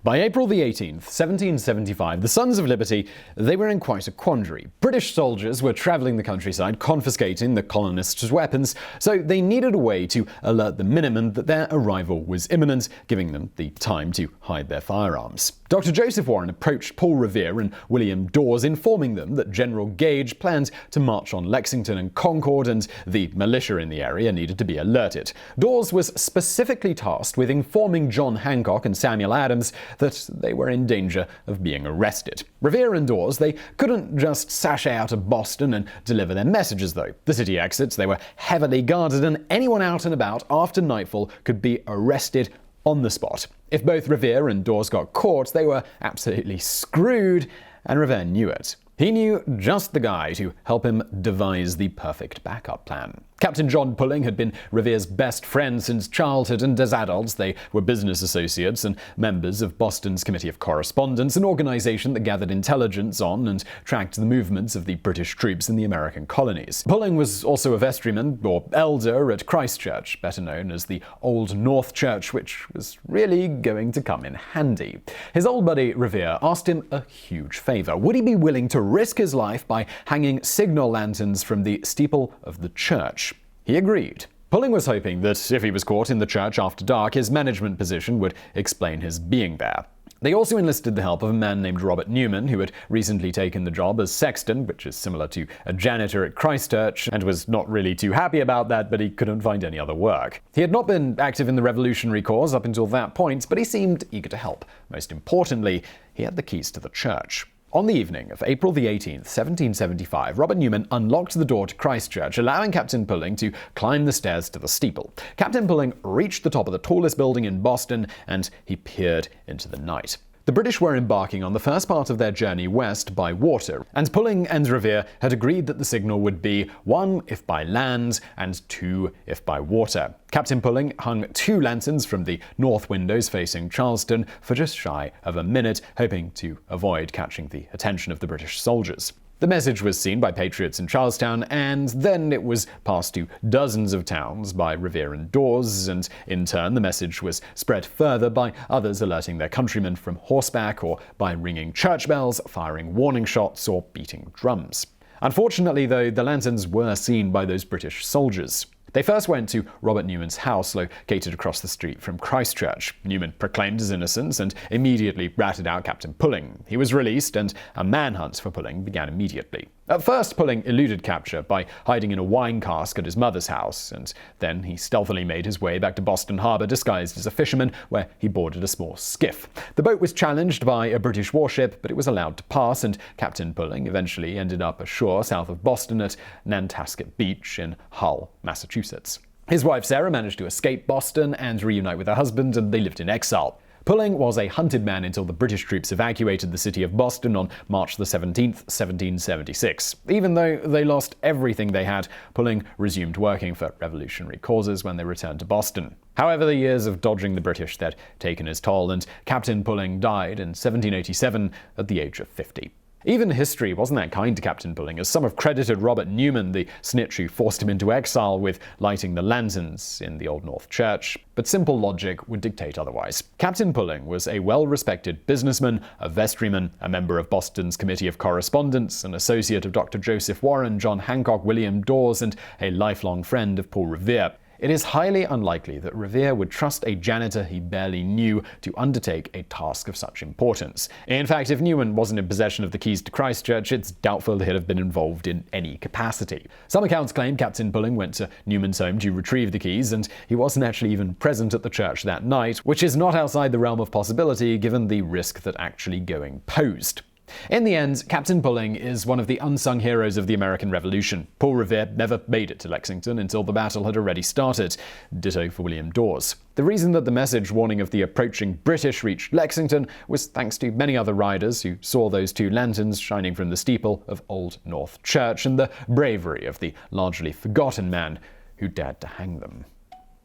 By April the 18th, 1775, the Sons of Liberty, they were in quite a quandary. British soldiers were traveling the countryside, confiscating the colonists' weapons, so they needed a way to alert the Minutemen that their arrival was imminent, giving them the time to hide their firearms. Dr. Joseph Warren approached Paul Revere and William Dawes, informing them that General Gage planned to march on Lexington and Concord, and the militia in the area needed to be alerted. Dawes was specifically tasked with informing John Hancock and Samuel Adams that they were in danger of being arrested. Revere and Dawes, they couldn't just sashay out of Boston and deliver their messages, though. The city exits, they were heavily guarded, and anyone out and about after nightfall could be arrested on the spot. If both Revere and Dawes got caught, they were absolutely screwed, and Revere knew it. He knew just the guy to help him devise the perfect backup plan. Captain John Pulling had been Revere's best friend since childhood, and as adults they were business associates and members of Boston's Committee of Correspondence, an organization that gathered intelligence on and tracked the movements of the British troops in the American colonies. Pulling was also a vestryman, or elder, at Christ Church, better known as the Old North Church, which was really going to come in handy. His old buddy Revere asked him a huge favor. Would he be willing to risk his life by hanging signal lanterns from the steeple of the church? He agreed. Pulling was hoping that if he was caught in the church after dark, his management position would explain his being there. They also enlisted the help of a man named Robert Newman, who had recently taken the job as sexton, which is similar to a janitor at Christ Church, and was not really too happy about that, but he couldn't find any other work. He had not been active in the revolutionary cause up until that point, but he seemed eager to help. Most importantly, he had the keys to the church. On the evening of April the 18th, 1775, Robert Newman unlocked the door to Christ Church, allowing Captain Pulling to climb the stairs to the steeple. Captain Pulling reached the top of the tallest building in Boston, and he peered into the night. The British were embarking on the first part of their journey west by water, and Pulling and Revere had agreed that the signal would be 1 if by land and 2 if by water. Captain Pulling hung 2 lanterns from the north windows facing Charleston for just shy of a minute, hoping to avoid catching the attention of the British soldiers. The message was seen by patriots in Charlestown, and then it was passed to dozens of towns by Revere and Dawes, and in turn the message was spread further by others alerting their countrymen from horseback, or by ringing church bells, firing warning shots, or beating drums. Unfortunately, though, the lanterns were seen by those British soldiers. They first went to Robert Newman's house, located across the street from Christ Church. Newman proclaimed his innocence and immediately ratted out Captain Pulling. He was released, and a manhunt for Pulling began immediately. At first, Pulling eluded capture by hiding in a wine cask at his mother's house, and then he stealthily made his way back to Boston Harbor disguised as a fisherman, where he boarded a small skiff. The boat was challenged by a British warship, but it was allowed to pass, and Captain Pulling eventually ended up ashore south of Boston at Nantasket Beach in Hull, Massachusetts. His wife Sarah managed to escape Boston and reunite with her husband, and they lived in exile. Pulling was a hunted man until the British troops evacuated the city of Boston on March the 17th, 1776. Even though they lost everything they had, Pulling resumed working for revolutionary causes when they returned to Boston. However, the years of dodging the British had taken its toll, and Captain Pulling died in 1787 at the age of 50. Even history wasn't that kind to Captain Pulling, as some have credited Robert Newman, the snitch who forced him into exile, with lighting the lanterns in the Old North Church. But simple logic would dictate otherwise. Captain Pulling was a well-respected businessman, a vestryman, a member of Boston's Committee of Correspondence, an associate of Dr. Joseph Warren, John Hancock, William Dawes, and a lifelong friend of Paul Revere. It is highly unlikely that Revere would trust a janitor he barely knew to undertake a task of such importance. In fact, if Newman wasn't in possession of the keys to Christ Church, it's doubtful he'd have been involved in any capacity. Some accounts claim Captain Pulling went to Newman's home to retrieve the keys, and he wasn't actually even present at the church that night, which is not outside the realm of possibility given the risk that actually going posed. In the end, Captain Pulling is one of the unsung heroes of the American Revolution. Paul Revere never made it to Lexington until the battle had already started. Ditto for William Dawes. The reason that the message warning of the approaching British reached Lexington was thanks to many other riders who saw those 2 lanterns shining from the steeple of Old North Church, and the bravery of the largely forgotten man who dared to hang them.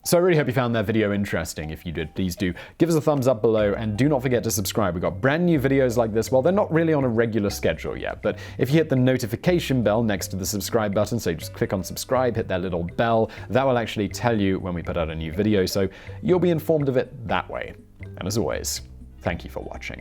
So I really hope you found that video interesting. If you did, please do give us a thumbs up below, and do not forget to subscribe. We've got brand new videos like this. Well, they're not really on a regular schedule yet, but if you hit the notification bell next to the subscribe button, so just click on subscribe, hit that little bell, that will actually tell you when we put out a new video, so you'll be informed of it that way. And as always, Thank you for watching.